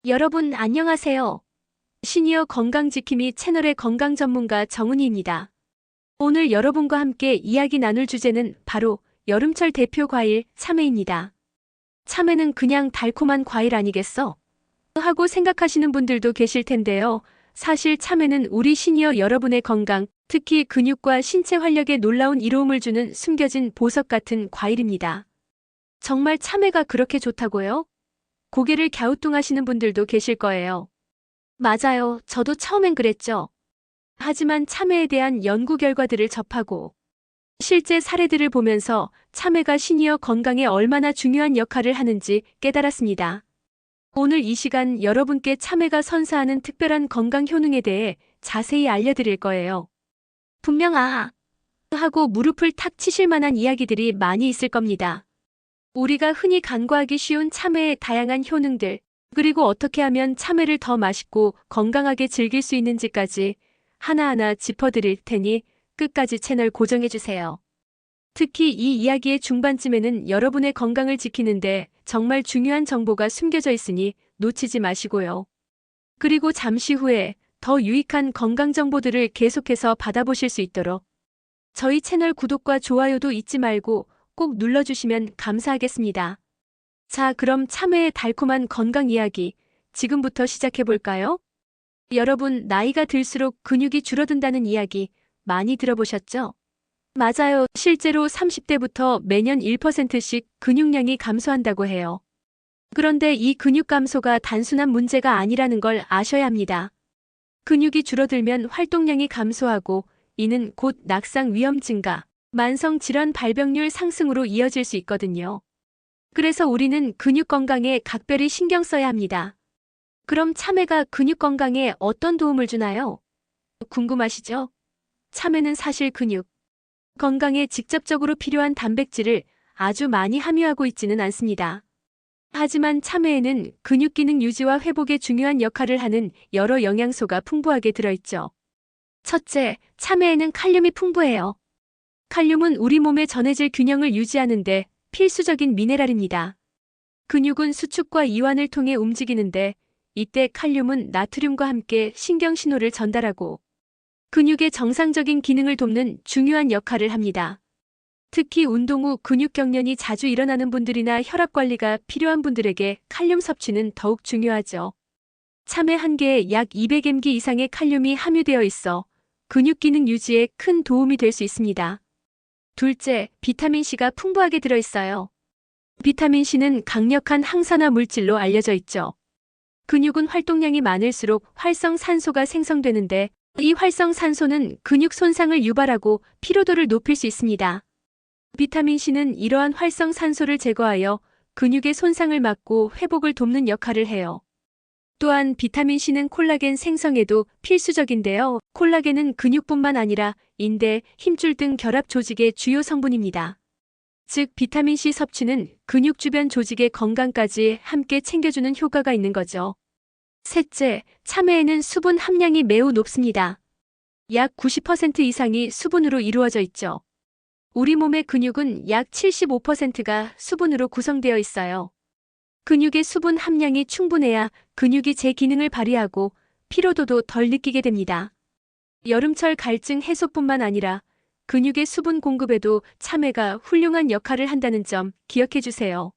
여러분 안녕하세요. 시니어 건강지킴이 채널의 건강 전문가 정은희입니다. 오늘 여러분과 함께 이야기 나눌 주제는 바로 여름철 대표 과일 참외입니다. 참외는 그냥 달콤한 과일 아니겠어? 하고 생각하시는 분들도 계실 텐데요. 사실 참외는 우리 시니어 여러분의 건강, 특히 근육과 신체 활력에 놀라운 이로움을 주는 숨겨진 보석 같은 과일입니다. 정말 참외가 그렇게 좋다고요? 고개를 갸우뚱하시는 분들도 계실 거예요. 맞아요. 저도 처음엔 그랬죠. 하지만 참외에 대한 연구 결과들을 접하고 실제 사례들을 보면서 참외가 시니어 건강에 얼마나 중요한 역할을 하는지 깨달았습니다. 오늘 이 시간 여러분께 참외가 선사하는 특별한 건강 효능에 대해 자세히 알려드릴 거예요. 분명 하고 무릎을 탁 치실 만한 이야기들이 많이 있을 겁니다. 우리가 흔히 간과하기 쉬운 참외의 다양한 효능들, 그리고 어떻게 하면 참외를 더 맛있고 건강하게 즐길 수 있는지까지 하나하나 짚어드릴 테니 끝까지 채널 고정해주세요. 특히 이 이야기의 중반쯤에는 여러분의 건강을 지키는데 정말 중요한 정보가 숨겨져 있으니 놓치지 마시고요. 그리고 잠시 후에 더 유익한 건강 정보들을 계속해서 받아보실 수 있도록 저희 채널 구독과 좋아요도 잊지 말고 꼭 눌러주시면 감사하겠습니다. 자, 그럼 참외의 달콤한 건강 이야기 지금부터 시작해볼까요? 여러분, 나이가 들수록 근육이 줄어든다는 이야기 많이 들어보셨죠? 맞아요. 실제로 30대부터 매년 1%씩 근육량이 감소한다고 해요. 그런데 이 근육 감소가 단순한 문제가 아니라는 걸 아셔야 합니다. 근육이 줄어들면 활동량이 감소하고 이는 곧 낙상 위험 증가, 만성 질환 발병률 상승으로 이어질 수 있거든요. 그래서 우리는 근육 건강에 각별히 신경 써야 합니다. 그럼 참외가 근육 건강에 어떤 도움을 주나요? 궁금하시죠? 참외는 사실 근육 건강에 직접적으로 필요한 단백질을 아주 많이 함유하고 있지는 않습니다. 하지만 참외에는 근육 기능 유지와 회복에 중요한 역할을 하는 여러 영양소가 풍부하게 들어있죠. 첫째, 참외에는 칼륨이 풍부해요. 칼륨은 우리 몸의 전해질 균형을 유지하는데 필수적인 미네랄입니다. 근육은 수축과 이완을 통해 움직이는데 이때 칼륨은 나트륨과 함께 신경 신호를 전달하고 근육의 정상적인 기능을 돕는 중요한 역할을 합니다. 특히 운동 후 근육 경련이 자주 일어나는 분들이나 혈압 관리가 필요한 분들에게 칼륨 섭취는 더욱 중요하죠. 참외 한 개에 약 200mg 이상의 칼륨이 함유되어 있어 근육 기능 유지에 큰 도움이 될 수 있습니다. 둘째, 비타민C가 풍부하게 들어있어요. 비타민C는 강력한 항산화 물질로 알려져 있죠. 근육은 활동량이 많을수록 활성산소가 생성되는데 이 활성산소는 근육 손상을 유발하고 피로도를 높일 수 있습니다. 비타민C는 이러한 활성산소를 제거하여 근육의 손상을 막고 회복을 돕는 역할을 해요. 또한 비타민C는 콜라겐 생성에도 필수적인데요. 콜라겐은 근육뿐만 아니라 인대, 힘줄 등 결합 조직의 주요 성분입니다. 즉, 비타민C 섭취는 근육 주변 조직의 건강까지 함께 챙겨주는 효과가 있는 거죠. 셋째, 참외에는 수분 함량이 매우 높습니다. 약 90% 이상이 수분으로 이루어져 있죠. 우리 몸의 근육은 약 75%가 수분으로 구성되어 있어요. 근육의 수분 함량이 충분해야 근육이 제 기능을 발휘하고 피로도도 덜 느끼게 됩니다. 여름철 갈증 해소뿐만 아니라 근육의 수분 공급에도 참외가 훌륭한 역할을 한다는 점 기억해 주세요.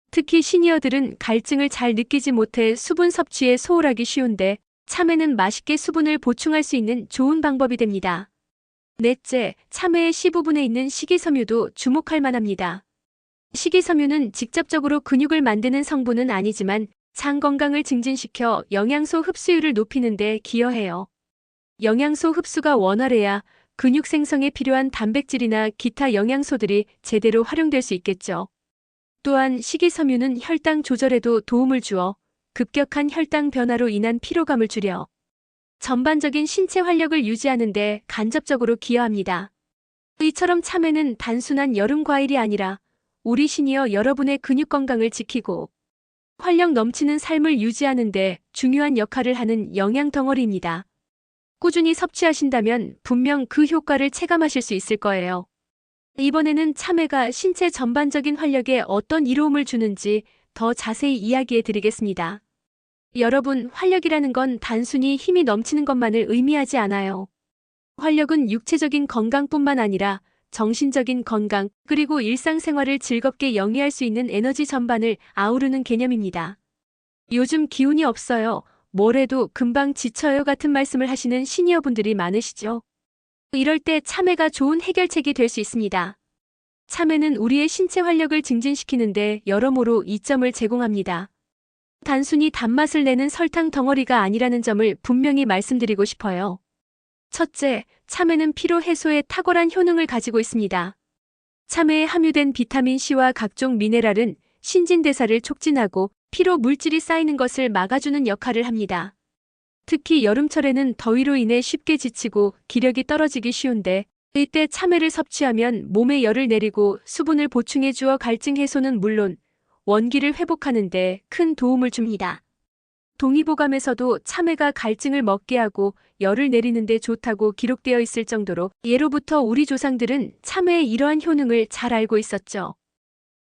특히 시니어들은 갈증을 잘 느끼지 못해 수분 섭취에 소홀하기 쉬운데 참외는 맛있게 수분을 보충할 수 있는 좋은 방법이 됩니다. 넷째, 참외의 씨 부분에 있는 식이섬유도 주목할 만합니다. 식이섬유는 직접적으로 근육을 만드는 성분은 아니지만 장 건강을 증진시켜 영양소 흡수율을 높이는 데 기여해요. 영양소 흡수가 원활해야 근육 생성에 필요한 단백질이나 기타 영양소들이 제대로 활용될 수 있겠죠. 또한 식이섬유는 혈당 조절에도 도움을 주어 급격한 혈당 변화로 인한 피로감을 줄여 전반적인 신체 활력을 유지하는 데 간접적으로 기여합니다. 이처럼 참외는 단순한 여름 과일이 아니라 우리 시니어 여러분의 근육 건강을 지키고 활력 넘치는 삶을 유지하는 데 중요한 역할을 하는 영양 덩어리입니다. 꾸준히 섭취하신다면 분명 그 효과를 체감하실 수 있을 거예요. 이번에는 참외가 신체 전반적인 활력에 어떤 이로움을 주는지 더 자세히 이야기해 드리겠습니다. 여러분, 활력이라는 건 단순히 힘이 넘치는 것만을 의미하지 않아요. 활력은 육체적인 건강뿐만 아니라 정신적인 건강, 그리고 일상생활을 즐겁게 영위할 수 있는 에너지 전반을 아우르는 개념입니다. 요즘 기운이 없어요. 뭘 해도 금방 지쳐요 같은 말씀을 하시는 시니어분들이 많으시죠? 이럴 때 참외가 좋은 해결책이 될 수 있습니다. 참외는 우리의 신체 활력을 증진시키는데 여러모로 이점을 제공합니다. 단순히 단맛을 내는 설탕 덩어리가 아니라는 점을 분명히 말씀드리고 싶어요. 첫째, 참외는 피로 해소에 탁월한 효능을 가지고 있습니다. 참외에 함유된 비타민 C와 각종 미네랄은 신진대사를 촉진하고 피로 물질이 쌓이는 것을 막아주는 역할을 합니다. 특히 여름철에는 더위로 인해 쉽게 지치고 기력이 떨어지기 쉬운데 이때 참외를 섭취하면 몸에 열을 내리고 수분을 보충해 주어 갈증 해소는 물론 원기를 회복하는 데 큰 도움을 줍니다. 동의보감에서도 참외가 갈증을 먹게 하고 열을 내리는 데 좋다고 기록되어 있을 정도로 예로부터 우리 조상들은 참외의 이러한 효능을 잘 알고 있었죠.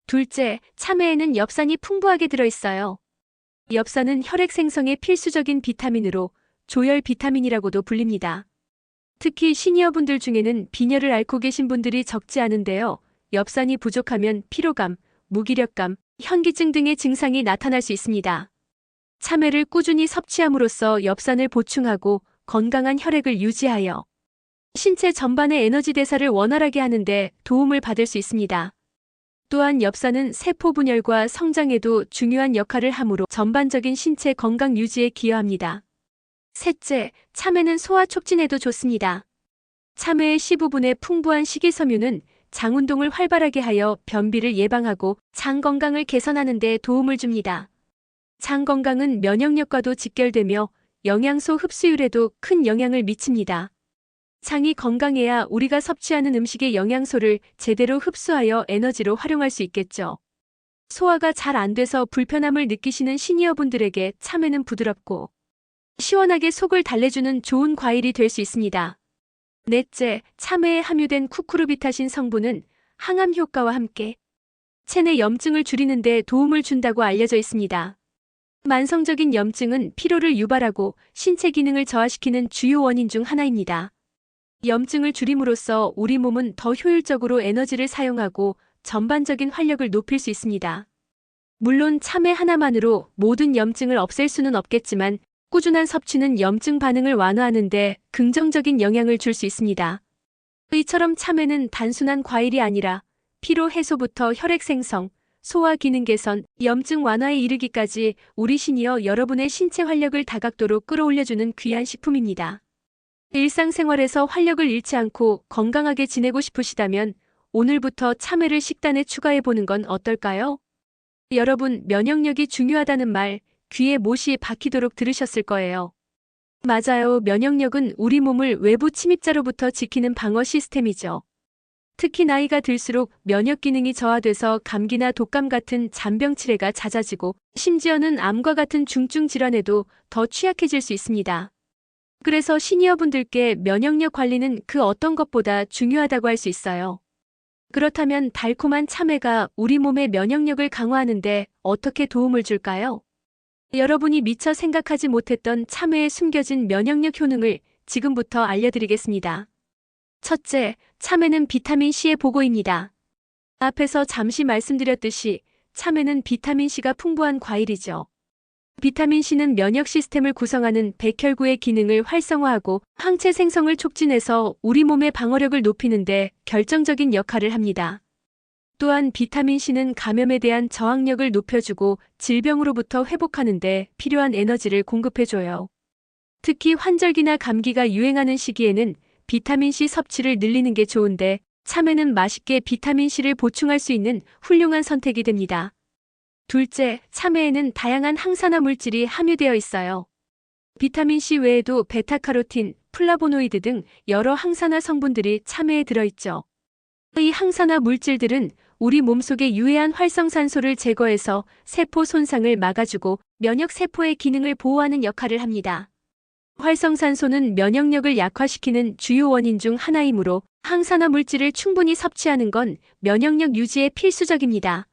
둘째, 참외에는 엽산이 풍부하게 들어있어요. 엽산은 혈액 생성에 필수적인 비타민으로 조혈 비타민이라고도 불립니다. 특히 시니어분들 중에는 빈혈을 앓고 계신 분들이 적지 않은데요. 엽산이 부족하면 피로감, 무기력감, 현기증 등의 증상이 나타날 수 있습니다. 참외를 꾸준히 섭취함으로써 엽산을 보충하고 건강한 혈액을 유지하여 신체 전반의 에너지 대사를 원활하게 하는데 도움을 받을 수 있습니다. 또한 엽산은 세포 분열과 성장에도 중요한 역할을 하므로 전반적인 신체 건강 유지에 기여합니다. 셋째, 참외는 소화 촉진에도 좋습니다. 참외의 C 부분에 풍부한 식이섬유는 장 운동을 활발하게 하여 변비를 예방하고 장 건강을 개선하는 데 도움을 줍니다. 장 건강은 면역력과도 직결되며 영양소 흡수율에도 큰 영향을 미칩니다. 장이 건강해야 우리가 섭취하는 음식의 영양소를 제대로 흡수하여 에너지로 활용할 수 있겠죠. 소화가 잘 안 돼서 불편함을 느끼시는 시니어분들에게 참외는 부드럽고 시원하게 속을 달래주는 좋은 과일이 될 수 있습니다. 넷째, 참외에 함유된 쿠쿠르비타신 성분은 항암 효과와 함께 체내 염증을 줄이는 데 도움을 준다고 알려져 있습니다. 만성적인 염증은 피로를 유발하고 신체 기능을 저하시키는 주요 원인 중 하나입니다. 염증을 줄임으로써 우리 몸은 더 효율적으로 에너지를 사용하고 전반적인 활력을 높일 수 있습니다. 물론 참외 하나만으로 모든 염증을 없앨 수는 없겠지만 꾸준한 섭취는 염증 반응을 완화하는 데 긍정적인 영향을 줄 수 있습니다. 이처럼 참외는 단순한 과일이 아니라 피로 해소부터 혈액 생성, 소화 기능 개선, 염증 완화에 이르기까지 우리 시니어 여러분의 신체 활력을 다각도로 끌어올려주는 귀한 식품입니다. 일상생활에서 활력을 잃지 않고 건강하게 지내고 싶으시다면 오늘부터 참외를 식단에 추가해보는 건 어떨까요? 여러분, 면역력이 중요하다는 말 귀에 못이 박히도록 들으셨을 거예요. 맞아요. 면역력은 우리 몸을 외부 침입자로부터 지키는 방어 시스템이죠. 특히 나이가 들수록 면역 기능이 저하돼서 감기나 독감 같은 잔병 치레가 잦아지고 심지어는 암과 같은 중증 질환에도 더 취약해질 수 있습니다. 그래서 시니어분들께 면역력 관리는 그 어떤 것보다 중요하다고 할 수 있어요. 그렇다면 달콤한 참외가 우리 몸의 면역력을 강화하는데 어떻게 도움을 줄까요? 여러분이 미처 생각하지 못했던 참외에 숨겨진 면역력 효능을 지금부터 알려드리겠습니다. 첫째, 참외는 비타민C의 보고입니다. 앞에서 잠시 말씀드렸듯이 참외는 비타민C가 풍부한 과일이죠. 비타민C는 면역 시스템을 구성하는 백혈구의 기능을 활성화하고 항체 생성을 촉진해서 우리 몸의 방어력을 높이는 데 결정적인 역할을 합니다. 또한 비타민C는 감염에 대한 저항력을 높여주고 질병으로부터 회복하는 데 필요한 에너지를 공급해줘요. 특히 환절기나 감기가 유행하는 시기에는 비타민C 섭취를 늘리는 게 좋은데 참외는 맛있게 비타민C를 보충할 수 있는 훌륭한 선택이 됩니다. 둘째, 참외에는 다양한 항산화 물질이 함유되어 있어요. 비타민C 외에도 베타카로틴, 플라보노이드 등 여러 항산화 성분들이 참외에 들어있죠. 이 항산화 물질들은 우리 몸속의 유해한 활성산소를 제거해서 세포 손상을 막아주고 면역 세포의 기능을 보호하는 역할을 합니다. 활성산소는 면역력을 약화시키는 주요 원인 중 하나이므로 항산화 물질을 충분히 섭취하는 건 면역력 유지에 필수적입니다.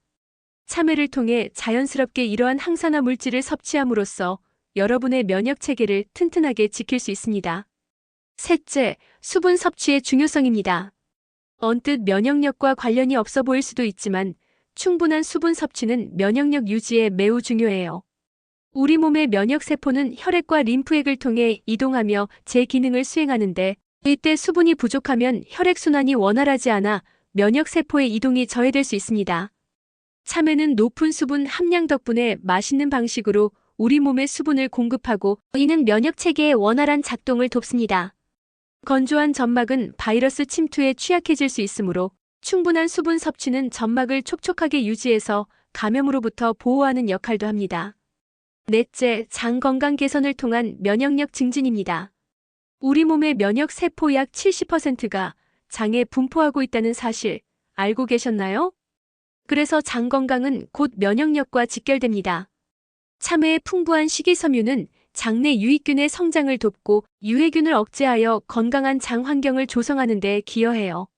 참외를 통해 자연스럽게 이러한 항산화 물질을 섭취함으로써 여러분의 면역 체계를 튼튼하게 지킬 수 있습니다. 셋째, 수분 섭취의 중요성입니다. 언뜻 면역력과 관련이 없어 보일 수도 있지만 충분한 수분 섭취는 면역력 유지에 매우 중요해요. 우리 몸의 면역세포는 혈액과 림프액을 통해 이동하며 제 기능을 수행하는데 이때 수분이 부족하면 혈액순환이 원활하지 않아 면역세포의 이동이 저해될 수 있습니다. 참외는 높은 수분 함량 덕분에 맛있는 방식으로 우리 몸에 수분을 공급하고 이는 면역체계의 원활한 작동을 돕습니다. 건조한 점막은 바이러스 침투에 취약해질 수 있으므로 충분한 수분 섭취는 점막을 촉촉하게 유지해서 감염으로부터 보호하는 역할도 합니다. 넷째, 장 건강 개선을 통한 면역력 증진입니다. 우리 몸의 면역 세포 약 70%가 장에 분포하고 있다는 사실 알고 계셨나요? 그래서 장 건강은 곧 면역력과 직결됩니다. 참외의 풍부한 식이섬유는 장내 유익균의 성장을 돕고 유해균을 억제하여 건강한 장 환경을 조성하는 데 기여해요.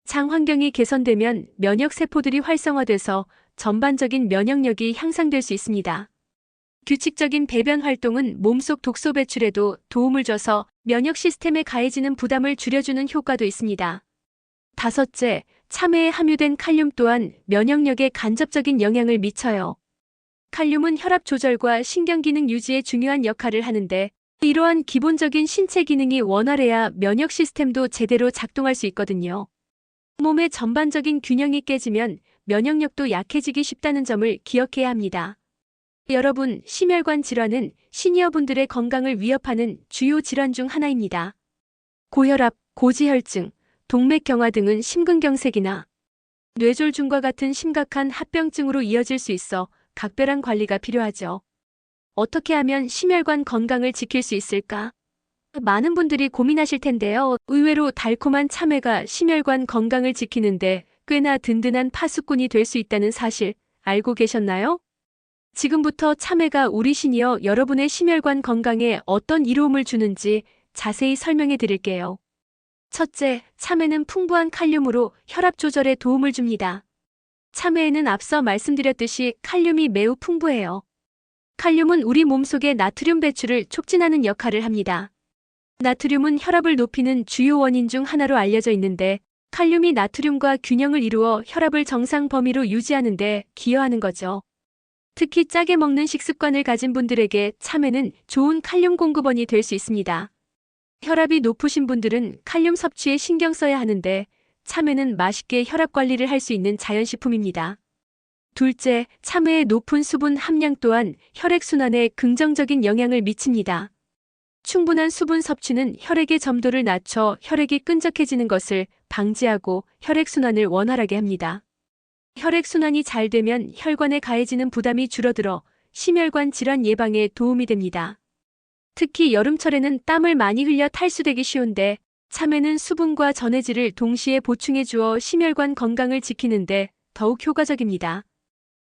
장 환경이 개선되면 면역 세포들이 활성화돼서 전반적인 면역력이 향상될 수 있습니다. 규칙적인 배변 활동은 몸속 독소 배출에도 도움을 줘서 면역 시스템에 가해지는 부담을 줄여주는 효과도 있습니다. 다섯째, 참외에 함유된 칼륨 또한 면역력에 간접적인 영향을 미쳐요. 칼륨은 혈압 조절과 신경기능 유지에 중요한 역할을 하는데 이러한 기본적인 신체 기능이 원활해야 면역 시스템도 제대로 작동할 수 있거든요. 몸의 전반적인 균형이 깨지면 면역력도 약해지기 쉽다는 점을 기억해야 합니다. 여러분, 심혈관 질환은 시니어분들의 건강을 위협하는 주요 질환 중 하나입니다. 고혈압, 고지혈증, 동맥경화 등은 심근경색이나 뇌졸중과 같은 심각한 합병증으로 이어질 수 있어 각별한 관리가 필요하죠. 어떻게 하면 심혈관 건강을 지킬 수 있을까? 많은 분들이 고민하실 텐데요. 의외로 달콤한 참외가 심혈관 건강을 지키는데 꽤나 든든한 파수꾼이 될 수 있다는 사실 알고 계셨나요? 지금부터 참외가 우리 시니어 여러분의 심혈관 건강에 어떤 이로움을 주는지 자세히 설명해 드릴게요. 첫째, 참외는 풍부한 칼륨으로 혈압 조절에 도움을 줍니다. 참외에는 앞서 말씀드렸듯이 칼륨이 매우 풍부해요. 칼륨은 우리 몸속의 나트륨 배출을 촉진하는 역할을 합니다. 나트륨은 혈압을 높이는 주요 원인 중 하나로 알려져 있는데 칼륨이 나트륨과 균형을 이루어 혈압을 정상 범위로 유지하는 데 기여하는 거죠. 특히 짜게 먹는 식습관을 가진 분들에게 참외는 좋은 칼륨 공급원이 될 수 있습니다. 혈압이 높으신 분들은 칼륨 섭취에 신경 써야 하는데 참외는 맛있게 혈압 관리를 할 수 있는 자연식품입니다. 둘째, 참외의 높은 수분 함량 또한 혈액순환에 긍정적인 영향을 미칩니다. 충분한 수분 섭취는 혈액의 점도를 낮춰 혈액이 끈적해지는 것을 방지하고 혈액순환을 원활하게 합니다. 혈액순환이 잘 되면 혈관에 가해지는 부담이 줄어들어 심혈관 질환 예방에 도움이 됩니다. 특히 여름철에는 땀을 많이 흘려 탈수되기 쉬운데 참외는 수분과 전해질을 동시에 보충해 주어 심혈관 건강을 지키는데 더욱 효과적입니다.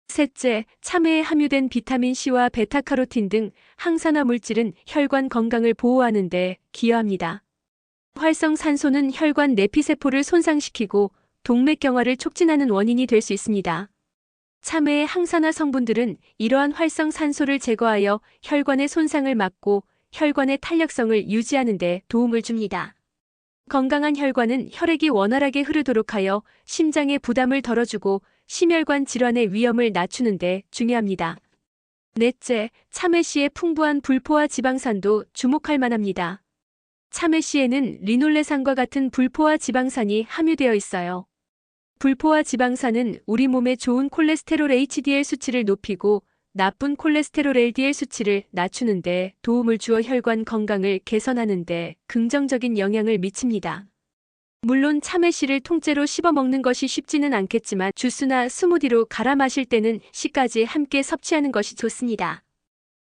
셋째, 참외에 함유된 비타민 C와 베타카로틴 등 항산화 물질은 혈관 건강을 보호하는 데 기여합니다. 활성산소는 혈관 내피세포를 손상시키고 동맥경화를 촉진하는 원인이 될 수 있습니다. 참외의 항산화 성분들은 이러한 활성산소를 제거하여 혈관의 손상을 막고 혈관의 탄력성을 유지하는 데 도움을 줍니다. 건강한 혈관은 혈액이 원활하게 흐르도록 하여 심장의 부담을 덜어주고 심혈관 질환의 위험을 낮추는 데 중요합니다. 넷째, 참외씨의 풍부한 불포화 지방산도 주목할 만합니다. 참외씨에는 리놀레산과 같은 불포화 지방산이 함유되어 있어요. 불포화 지방산은 우리 몸에 좋은 콜레스테롤 HDL 수치를 높이고 나쁜 콜레스테롤 LDL 수치를 낮추는 데 도움을 주어 혈관 건강을 개선하는 데 긍정적인 영향을 미칩니다. 물론 참외씨를 통째로 씹어 먹는 것이 쉽지는 않겠지만 주스나 스무디로 갈아 마실 때는 씨까지 함께 섭취하는 것이 좋습니다.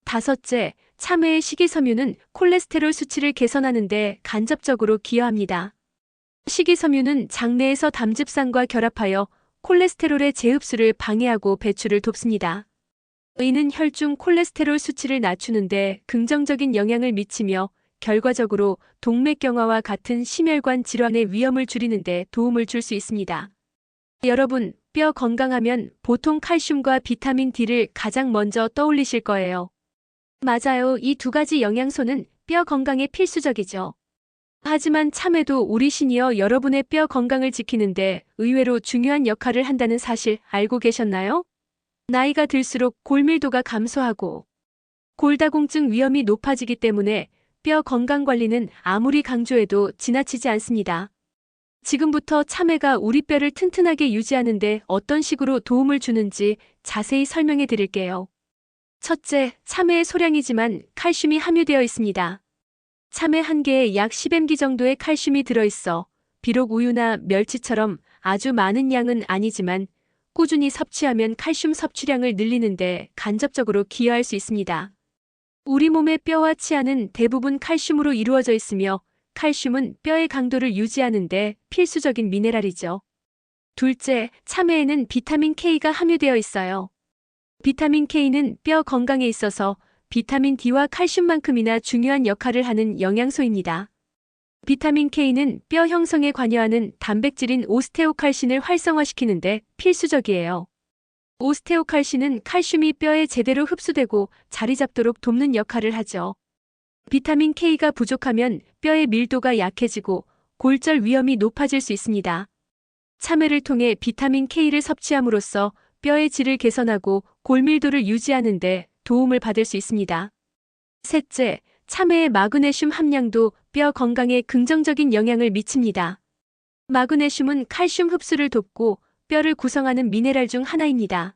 다섯째, 참외의 식이섬유는 콜레스테롤 수치를 개선하는 데 간접적으로 기여합니다. 식이섬유는 장내에서 담즙산과 결합하여 콜레스테롤의 재흡수를 방해하고 배출을 돕습니다. 이는 혈중 콜레스테롤 수치를 낮추는 데 긍정적인 영향을 미치며 결과적으로 동맥경화와 같은 심혈관 질환의 위험을 줄이는 데 도움을 줄 수 있습니다. 여러분, 뼈 건강하면 보통 칼슘과 비타민 D를 가장 먼저 떠올리실 거예요. 맞아요. 이 두 가지 영양소는 뼈 건강에 필수적이죠. 하지만 참외도 우리 시니어 여러분의 뼈 건강을 지키는데 의외로 중요한 역할을 한다는 사실 알고 계셨나요? 나이가 들수록 골밀도가 감소하고 골다공증 위험이 높아지기 때문에 뼈 건강 관리는 아무리 강조해도 지나치지 않습니다. 지금부터 참외가 우리 뼈를 튼튼하게 유지하는데 어떤 식으로 도움을 주는지 자세히 설명해 드릴게요. 첫째, 참외의 소량이지만 칼슘이 함유되어 있습니다. 참외 한 개에 약 10mg 정도의 칼슘이 들어있어 비록 우유나 멸치처럼 아주 많은 양은 아니지만 꾸준히 섭취하면 칼슘 섭취량을 늘리는데 간접적으로 기여할 수 있습니다. 우리 몸의 뼈와 치아는 대부분 칼슘으로 이루어져 있으며 칼슘은 뼈의 강도를 유지하는데 필수적인 미네랄이죠. 둘째, 참외에는 비타민 K가 함유되어 있어요. 비타민 K는 뼈 건강에 있어서 비타민 D와 칼슘만큼이나 중요한 역할을 하는 영양소입니다. 비타민 K는 뼈 형성에 관여하는 단백질인 오스테오칼신을 활성화시키는데 필수적이에요. 오스테오칼신은 칼슘이 뼈에 제대로 흡수되고 자리 잡도록 돕는 역할을 하죠. 비타민 K가 부족하면 뼈의 밀도가 약해지고 골절 위험이 높아질 수 있습니다. 참외를 통해 비타민 K를 섭취함으로써 뼈의 질을 개선하고 골밀도를 유지하는 데 도움을 받을 수 있습니다. 셋째, 참외의 마그네슘 함량도 뼈 건강에 긍정적인 영향을 미칩니다. 마그네슘은 칼슘 흡수를 돕고 뼈를 구성하는 미네랄 중 하나입니다.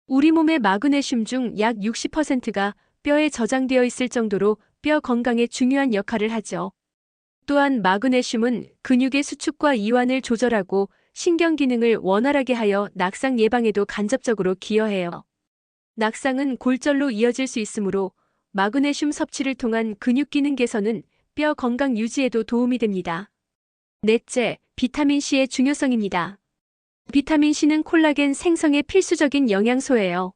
우리 몸의 마그네슘 중 약 60%가 뼈에 저장되어 있을 정도로 뼈 건강에 중요한 역할을 하죠. 또한 마그네슘은 근육의 수축과 이완을 조절하고 신경 기능을 원활하게 하여 낙상 예방에도 간접적으로 기여해요. 낙상은 골절로 이어질 수 있으므로 마그네슘 섭취를 통한 근육 기능 개선은 뼈 건강 유지에도 도움이 됩니다. 넷째, 비타민C의 중요성입니다. 비타민C는 콜라겐 생성에 필수적인 영양소예요.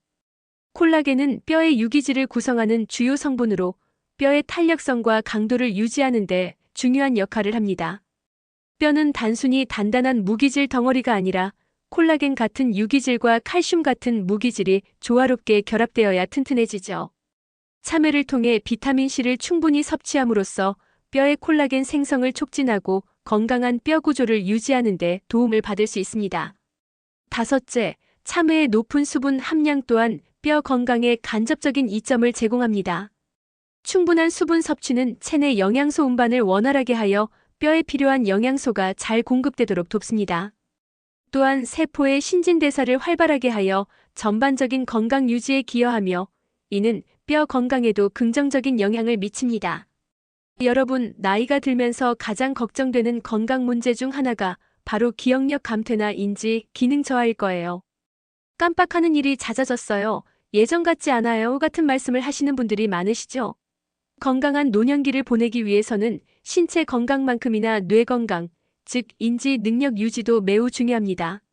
콜라겐은 뼈의 유기질을 구성하는 주요 성분으로 뼈의 탄력성과 강도를 유지하는 데 중요한 역할을 합니다. 뼈는 단순히 단단한 무기질 덩어리가 아니라 콜라겐 같은 유기질과 칼슘 같은 무기질이 조화롭게 결합되어야 튼튼해지죠. 참외를 통해 비타민C를 충분히 섭취함으로써 뼈의 콜라겐 생성을 촉진하고 건강한 뼈 구조를 유지하는 데 도움을 받을 수 있습니다. 다섯째, 참외의 높은 수분 함량 또한 뼈 건강에 간접적인 이점을 제공합니다. 충분한 수분 섭취는 체내 영양소 운반을 원활하게 하여 뼈에 필요한 영양소가 잘 공급되도록 돕습니다. 또한 세포의 신진대사를 활발하게 하여 전반적인 건강 유지에 기여하며 이는 뼈 건강에도 긍정적인 영향을 미칩니다. 여러분, 나이가 들면서 가장 걱정되는 건강 문제 중 하나가 바로 기억력 감퇴나 인지 기능 저하일 거예요. 깜빡하는 일이 잦아졌어요. 예전 같지 않아요. 같은 말씀을 하시는 분들이 많으시죠? 건강한 노년기를 보내기 위해서는 신체 건강만큼이나 뇌 건강, 즉 인지 능력 유지도 매우 중요합니다.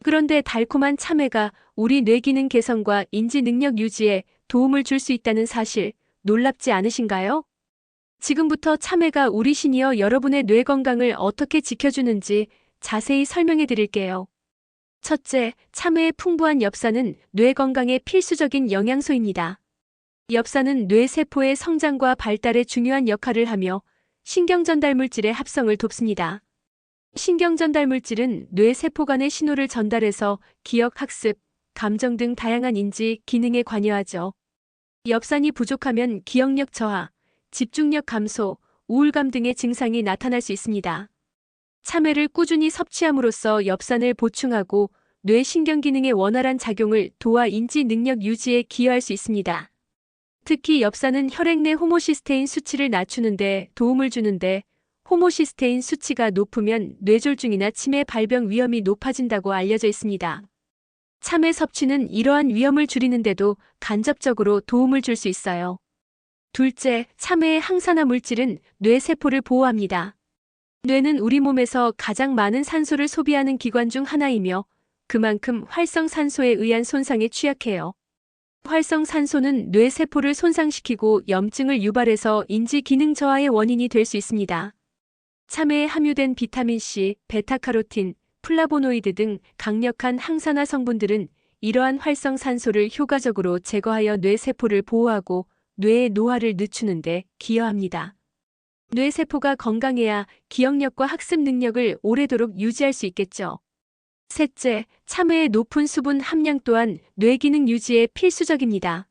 그런데 달콤한 참외가 우리 뇌 기능 개선과 인지 능력 유지에 도움을 줄 수 있다는 사실 놀랍지 않으신가요? 지금부터 참외가 우리 시니어 여러분의 뇌 건강을 어떻게 지켜주는지 자세히 설명해 드릴게요. 첫째, 참외의 풍부한 엽산은 뇌 건강에 필수적인 영양소입니다. 엽산은 뇌 세포의 성장과 발달에 중요한 역할을 하며 신경전달물질의 합성을 돕습니다. 신경전달물질은 뇌 세포 간의 신호를 전달해서 기억, 학습, 감정 등 다양한 인지, 기능에 관여하죠. 엽산이 부족하면 기억력 저하, 집중력 감소, 우울감 등의 증상이 나타날 수 있습니다. 참외를 꾸준히 섭취함으로써 엽산을 보충하고 뇌 신경 기능의 원활한 작용을 도와 인지 능력 유지에 기여할 수 있습니다. 특히 엽산은 혈액 내 호모시스테인 수치를 낮추는 데 도움을 주는데 호모시스테인 수치가 높으면 뇌졸중이나 치매 발병 위험이 높아진다고 알려져 있습니다. 참외 섭취는 이러한 위험을 줄이는데도 간접적으로 도움을 줄 수 있어요. 둘째, 참외의 항산화 물질은 뇌 세포를 보호합니다. 뇌는 우리 몸에서 가장 많은 산소를 소비하는 기관 중 하나이며 그만큼 활성산소에 의한 손상에 취약해요. 활성산소는 뇌 세포를 손상시키고 염증을 유발해서 인지 기능 저하의 원인이 될 수 있습니다. 참외에 함유된 비타민C, 베타카로틴, 플라보노이드 등 강력한 항산화 성분들은 이러한 활성산소를 효과적으로 제거하여 뇌 세포를 보호하고 뇌의 노화를 늦추는 데 기여합니다. 뇌세포가 건강해야 기억력과 학습 능력을 오래도록 유지할 수 있겠죠. 셋째, 참외의 높은 수분 함량 또한 뇌 기능 유지에 필수적입니다.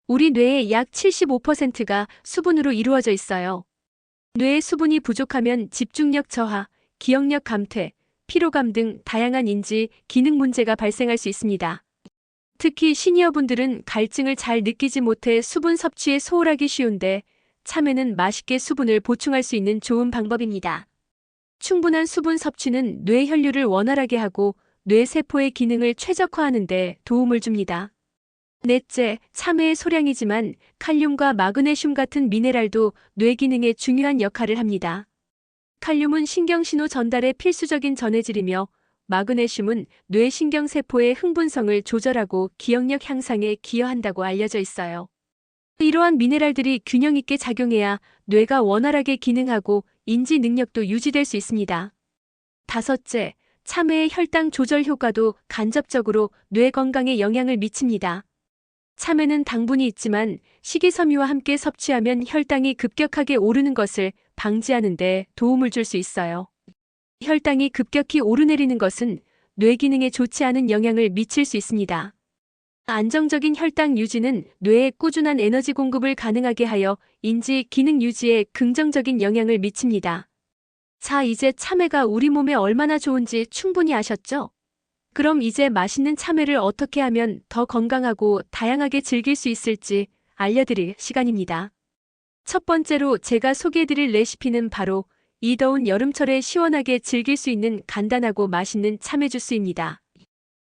우리 뇌의 약 75%가 수분으로 이루어져 있어요. 뇌에 수분이 부족하면 집중력 저하, 기억력 감퇴, 피로감 등 다양한 인지, 기능 문제가 발생할 수 있습니다. 특히 시니어분들은 갈증을 잘 느끼지 못해 수분 섭취에 소홀하기 쉬운데 참외는 맛있게 수분을 보충할 수 있는 좋은 방법입니다. 충분한 수분 섭취는 뇌 혈류를 원활하게 하고 뇌 세포의 기능을 최적화하는 데 도움을 줍니다. 넷째, 참외의 소량이지만 칼륨과 마그네슘 같은 미네랄도 뇌 기능에 중요한 역할을 합니다. 칼륨은 신경신호 전달에 필수적인 전해질이며 마그네슘은 뇌 신경세포의 흥분성을 조절하고 기억력 향상에 기여한다고 알려져 있어요. 이러한 미네랄들이 균형 있게 작용해야 뇌가 원활하게 기능하고 인지 능력도 유지될 수 있습니다. 다섯째, 참외의 혈당 조절 효과도 간접적으로 뇌 건강에 영향을 미칩니다. 참외는 당분이 있지만 식이섬유와 함께 섭취하면 혈당이 급격하게 오르는 것을 방지하는 데 도움을 줄 수 있어요. 혈당이 급격히 오르내리는 것은 뇌 기능에 좋지 않은 영향을 미칠 수 있습니다. 안정적인 혈당 유지는 뇌에 꾸준한 에너지 공급을 가능하게 하여 인지 기능 유지에 긍정적인 영향을 미칩니다. 자, 이제 참외가 우리 몸에 얼마나 좋은지 충분히 아셨죠? 그럼 이제 맛있는 참외를 어떻게 하면 더 건강하고 다양하게 즐길 수 있을지 알려드릴 시간입니다. 첫 번째로 제가 소개해드릴 레시피는 바로 이 더운 여름철에 시원하게 즐길 수 있는 간단하고 맛있는 참외 주스입니다.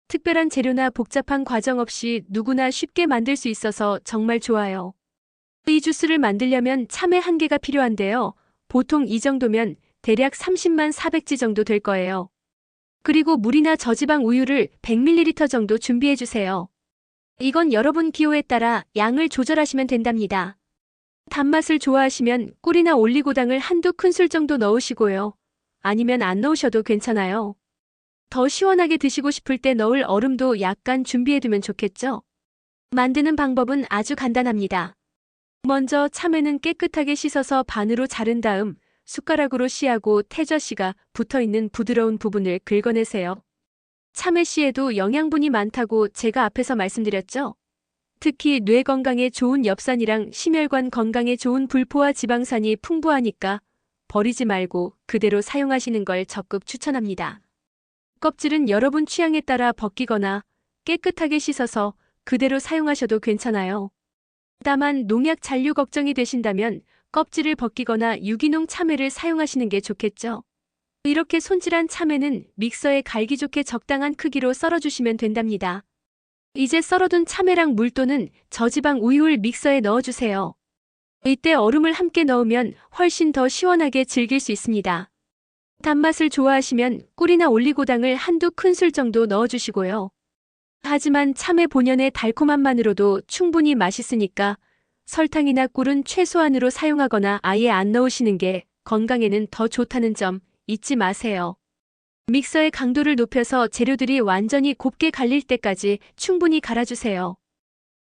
특별한 재료나 복잡한 과정 없이 누구나 쉽게 만들 수 있어서 정말 좋아요. 이 주스를 만들려면 참외 1개가 필요한데요. 보통 이 정도면 대략 30만 400지 정도 될 거예요. 그리고 물이나 저지방 우유를 100ml 정도 준비해주세요. 이건 여러분 기호에 따라 양을 조절하시면 된답니다. 단맛을 좋아하시면 꿀이나 올리고당을 한두 큰술 정도 넣으시고요. 아니면 안 넣으셔도 괜찮아요. 더 시원하게 드시고 싶을 때 넣을 얼음도 약간 준비해두면 좋겠죠? 만드는 방법은 아주 간단합니다. 먼저 참외는 깨끗하게 씻어서 반으로 자른 다음 숟가락으로 씨하고 태저씨가 붙어있는 부드러운 부분을 긁어내세요. 참외씨에도 영양분이 많다고 제가 앞에서 말씀드렸죠? 특히 뇌 건강에 좋은 엽산이랑 심혈관 건강에 좋은 불포화 지방산이 풍부하니까 버리지 말고 그대로 사용하시는 걸 적극 추천합니다. 껍질은 여러분 취향에 따라 벗기거나 깨끗하게 씻어서 그대로 사용하셔도 괜찮아요. 다만 농약 잔류 걱정이 되신다면 껍질을 벗기거나 유기농 참외를 사용하시는 게 좋겠죠. 이렇게 손질한 참외는 믹서에 갈기 좋게 적당한 크기로 썰어주시면 된답니다. 이제 썰어둔 참외랑 물 또는 저지방 우유를 믹서에 넣어주세요. 이때 얼음을 함께 넣으면 훨씬 더 시원하게 즐길 수 있습니다. 단맛을 좋아하시면 꿀이나 올리고당을 한두 큰술 정도 넣어주시고요. 하지만 참외 본연의 달콤함만으로도 충분히 맛있으니까 설탕이나 꿀은 최소한으로 사용하거나 아예 안 넣으시는 게 건강에는 더 좋다는 점 잊지 마세요. 믹서의 강도를 높여서 재료들이 완전히 곱게 갈릴 때까지 충분히 갈아주세요.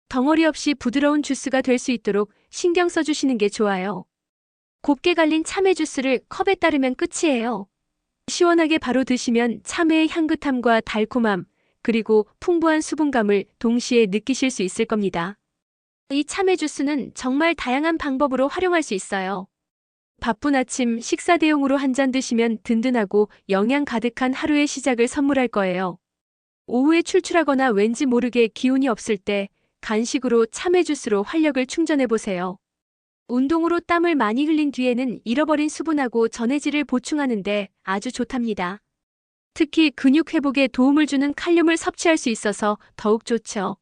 덩어리 없이 부드러운 주스가 될 수 있도록 신경 써주시는 게 좋아요. 곱게 갈린 참외 주스를 컵에 따르면 끝이에요. 시원하게 바로 드시면 참외의 향긋함과 달콤함, 그리고 풍부한 수분감을 동시에 느끼실 수 있을 겁니다. 이 참외 주스는 정말 다양한 방법으로 활용할 수 있어요. 바쁜 아침 식사 대용으로 한 잔 드시면 든든하고 영양 가득한 하루의 시작을 선물할 거예요. 오후에 출출하거나 왠지 모르게 기운이 없을 때 간식으로 참외 주스로 활력을 충전해보세요. 운동으로 땀을 많이 흘린 뒤에는 잃어버린 수분하고 전해질을 보충하는데 아주 좋답니다. 특히 근육 회복에 도움을 주는 칼륨을 섭취할 수 있어서 더욱 좋죠.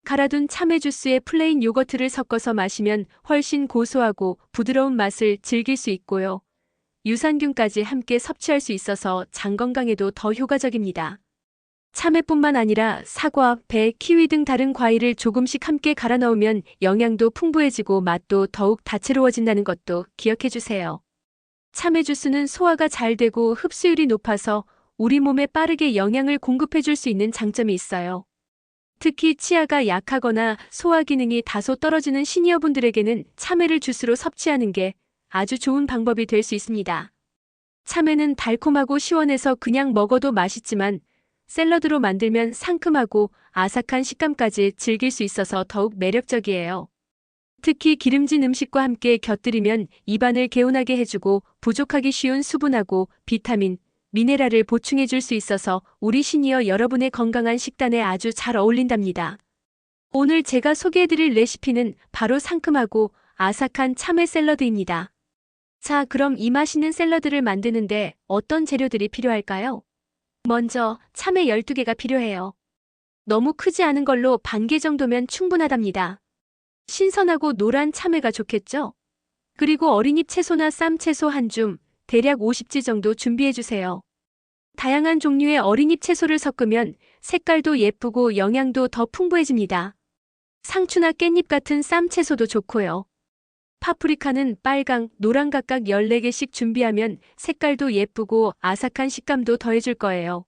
갈아둔 참외 주스에 플레인 요거트를 섞어서 마시면 훨씬 고소하고 부드러운 맛을 즐길 수 있고요. 유산균까지 함께 섭취할 수 있어서 장 건강에도 더 효과적입니다. 참외뿐만 아니라 사과, 배, 키위 등 다른 과일을 조금씩 함께 갈아 넣으면 영양도 풍부해지고 맛도 더욱 다채로워진다는 것도 기억해 주세요. 참외 주스는 소화가 잘 되고 흡수율이 높아서 우리 몸에 빠르게 영양을 공급해 줄 수 있는 장점이 있어요. 특히 치아가 약하거나 소화 기능이 다소 떨어지는 시니어분들에게는 참외를 주스로 섭취하는 게 아주 좋은 방법이 될 수 있습니다. 참외는 달콤하고 시원해서 그냥 먹어도 맛있지만 샐러드로 만들면 상큼하고 아삭한 식감까지 즐길 수 있어서 더욱 매력적이에요. 특히 기름진 음식과 함께 곁들이면 입안을 개운하게 해주고 부족하기 쉬운 수분하고 비타민, 미네랄을 보충해 줄 수 있어서 우리 시니어 여러분의 건강한 식단에 아주 잘 어울린답니다. 오늘 제가 소개해드릴 레시피는 바로 상큼하고 아삭한 참외 샐러드입니다. 자, 그럼 이 맛있는 샐러드를 만드는데 어떤 재료들이 필요할까요? 먼저 참외 12개가 필요해요. 너무 크지 않은 걸로 반 개 정도면 충분하답니다. 신선하고 노란 참외가 좋겠죠? 그리고 어린잎 채소나 쌈채소 한 줌, 대략 50지 정도 준비해주세요. 다양한 종류의 어린잎 채소를 섞으면 색깔도 예쁘고 영양도 더 풍부해집니다. 상추나 깻잎 같은 쌈채소도 좋고요. 파프리카는 빨강, 노랑 각각 14개씩 준비하면 색깔도 예쁘고 아삭한 식감도 더해줄 거예요.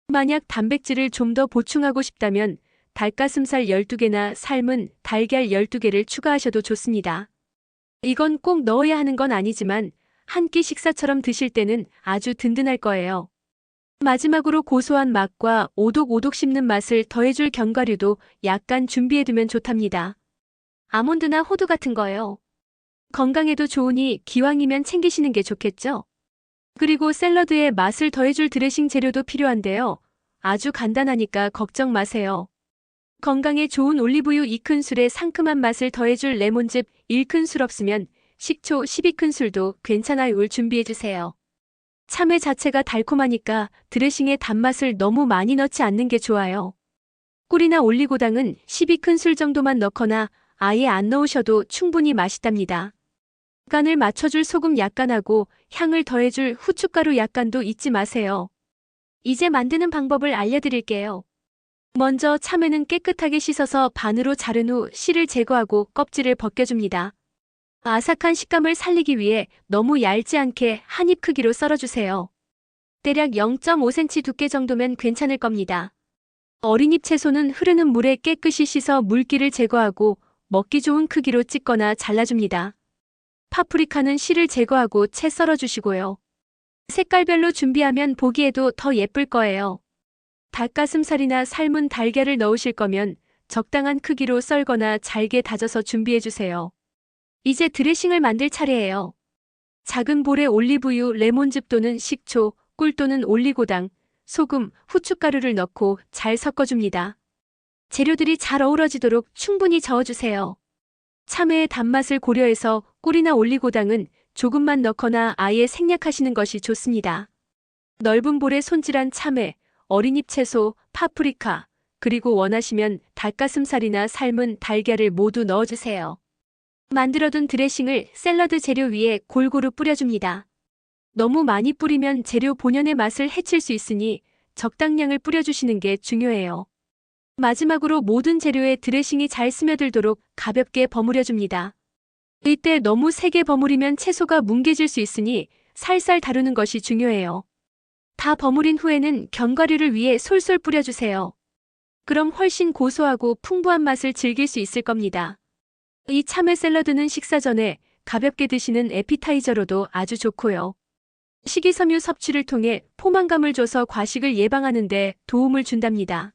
만약 단백질을 좀 더 보충하고 싶다면 닭가슴살 12개나 삶은 달걀 12개를 추가하셔도 좋습니다. 이건 꼭 넣어야 하는 건 아니지만 한 끼 식사처럼 드실 때는 아주 든든할 거예요. 마지막으로 고소한 맛과 오독오독 씹는 맛을 더해줄 견과류도 약간 준비해두면 좋답니다. 아몬드나 호두 같은 거요. 건강에도 좋으니 기왕이면 챙기시는 게 좋겠죠? 그리고 샐러드에 맛을 더해줄 드레싱 재료도 필요한데요. 아주 간단하니까 걱정 마세요. 건강에 좋은 올리브유 2큰술에 상큼한 맛을 더해줄 레몬즙 1큰술 없으면 식초 12큰술도 괜찮아요. 준비해주세요. 참외 자체가 달콤하니까 드레싱에 단맛을 너무 많이 넣지 않는 게 좋아요. 꿀이나 올리고당은 12큰술 정도만 넣거나 아예 안 넣으셔도 충분히 맛있답니다. 간을 맞춰줄 소금 약간하고 향을 더해줄 후춧가루 약간도 잊지 마세요. 이제 만드는 방법을 알려드릴게요. 먼저 참외는 깨끗하게 씻어서 반으로 자른 후 씨를 제거하고 껍질을 벗겨줍니다. 아삭한 식감을 살리기 위해 너무 얇지 않게 한 입 크기로 썰어주세요. 대략 0.5cm 두께 정도면 괜찮을 겁니다. 어린잎 채소는 흐르는 물에 깨끗이 씻어 물기를 제거하고 먹기 좋은 크기로 찢거나 잘라줍니다. 파프리카는 씨를 제거하고 채 썰어주시고요. 색깔별로 준비하면 보기에도 더 예쁠 거예요. 닭가슴살이나 삶은 달걀을 넣으실 거면 적당한 크기로 썰거나 잘게 다져서 준비해주세요. 이제 드레싱을 만들 차례예요. 작은 볼에 올리브유, 레몬즙 또는 식초, 꿀 또는 올리고당, 소금, 후춧가루를 넣고 잘 섞어줍니다. 재료들이 잘 어우러지도록 충분히 저어주세요. 참외의 단맛을 고려해서 꿀이나 올리고당은 조금만 넣거나 아예 생략하시는 것이 좋습니다. 넓은 볼에 손질한 참외, 어린잎 채소, 파프리카, 그리고 원하시면 닭가슴살이나 삶은 달걀을 모두 넣어주세요. 만들어둔 드레싱을 샐러드 재료 위에 골고루 뿌려줍니다. 너무 많이 뿌리면 재료 본연의 맛을 해칠 수 있으니 적당량을 뿌려주시는 게 중요해요. 마지막으로 모든 재료에 드레싱이 잘 스며들도록 가볍게 버무려줍니다. 이때 너무 세게 버무리면 채소가 뭉개질 수 있으니 살살 다루는 것이 중요해요. 다 버무린 후에는 견과류를 위에 솔솔 뿌려주세요. 그럼 훨씬 고소하고 풍부한 맛을 즐길 수 있을 겁니다. 이 참외 샐러드는 식사 전에 가볍게 드시는 에피타이저로도 아주 좋고요. 식이섬유 섭취를 통해 포만감을 줘서 과식을 예방하는 데 도움을 준답니다.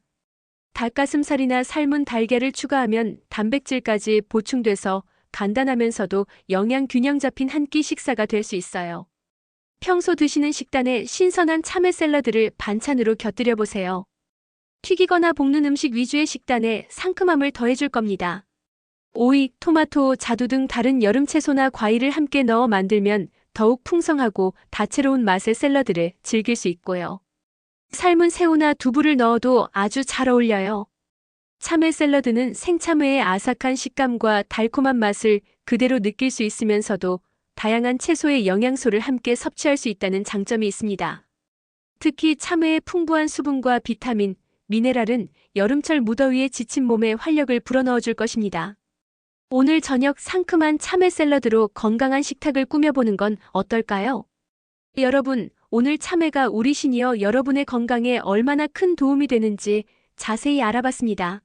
닭가슴살이나 삶은 달걀을 추가하면 단백질까지 보충돼서 간단하면서도 영양 균형 잡힌 한 끼 식사가 될 수 있어요. 평소 드시는 식단에 신선한 참외 샐러드를 반찬으로 곁들여 보세요. 튀기거나 볶는 음식 위주의 식단에 상큼함을 더해줄 겁니다. 오이, 토마토, 자두 등 다른 여름 채소나 과일을 함께 넣어 만들면 더욱 풍성하고 다채로운 맛의 샐러드를 즐길 수 있고요. 삶은 새우나 두부를 넣어도 아주 잘 어울려요. 참외 샐러드는 생참외의 아삭한 식감과 달콤한 맛을 그대로 느낄 수 있으면서도 다양한 채소의 영양소를 함께 섭취할 수 있다는 장점이 있습니다. 특히 참외의 풍부한 수분과 비타민, 미네랄은 여름철 무더위에 지친 몸에 활력을 불어넣어 줄 것입니다. 오늘 저녁 상큼한 참외 샐러드로 건강한 식탁을 꾸며보는 건 어떨까요? 여러분, 오늘 참외가 우리 시니어 여러분의 건강에 얼마나 큰 도움이 되는지 자세히 알아봤습니다.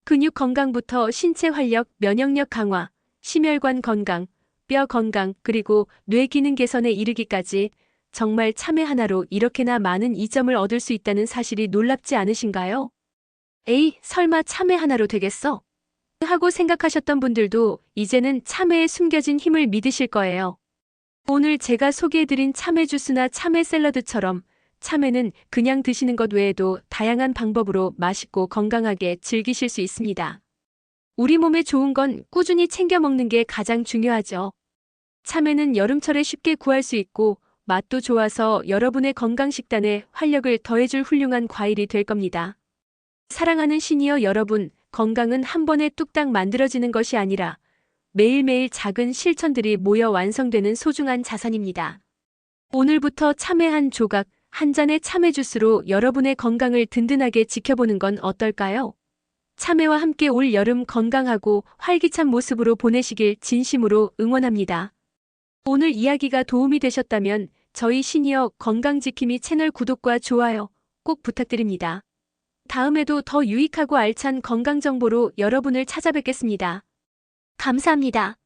근육 건강부터 신체 활력, 면역력 강화, 심혈관 건강, 뼈 건강, 그리고 뇌 기능 개선에 이르기까지 정말 참외 하나로 이렇게나 많은 이점을 얻을 수 있다는 사실이 놀랍지 않으신가요? 에이, 설마 참외 하나로 되겠어? 하고 생각하셨던 분들도 이제는 참외에 숨겨진 힘을 믿으실 거예요. 오늘 제가 소개해드린 참외 주스나 참외 샐러드처럼 참외는 그냥 드시는 것 외에도 다양한 방법으로 맛있고 건강하게 즐기실 수 있습니다. 우리 몸에 좋은 건 꾸준히 챙겨 먹는 게 가장 중요하죠. 참외는 여름철에 쉽게 구할 수 있고 맛도 좋아서 여러분의 건강 식단에 활력을 더해줄 훌륭한 과일이 될 겁니다. 사랑하는 시니어 여러분, 건강은 한 번에 뚝딱 만들어지는 것이 아니라 매일매일 작은 실천들이 모여 완성되는 소중한 자산입니다. 오늘부터 참외 한 조각, 한 잔의 참외 주스로 여러분의 건강을 든든하게 지켜보는 건 어떨까요? 참외와 함께 올 여름 건강하고 활기찬 모습으로 보내시길 진심으로 응원합니다. 오늘 이야기가 도움이 되셨다면 저희 시니어 건강지킴이 채널 구독과 좋아요 꼭 부탁드립니다. 다음에도 더 유익하고 알찬 건강 정보로 여러분을 찾아뵙겠습니다. 감사합니다.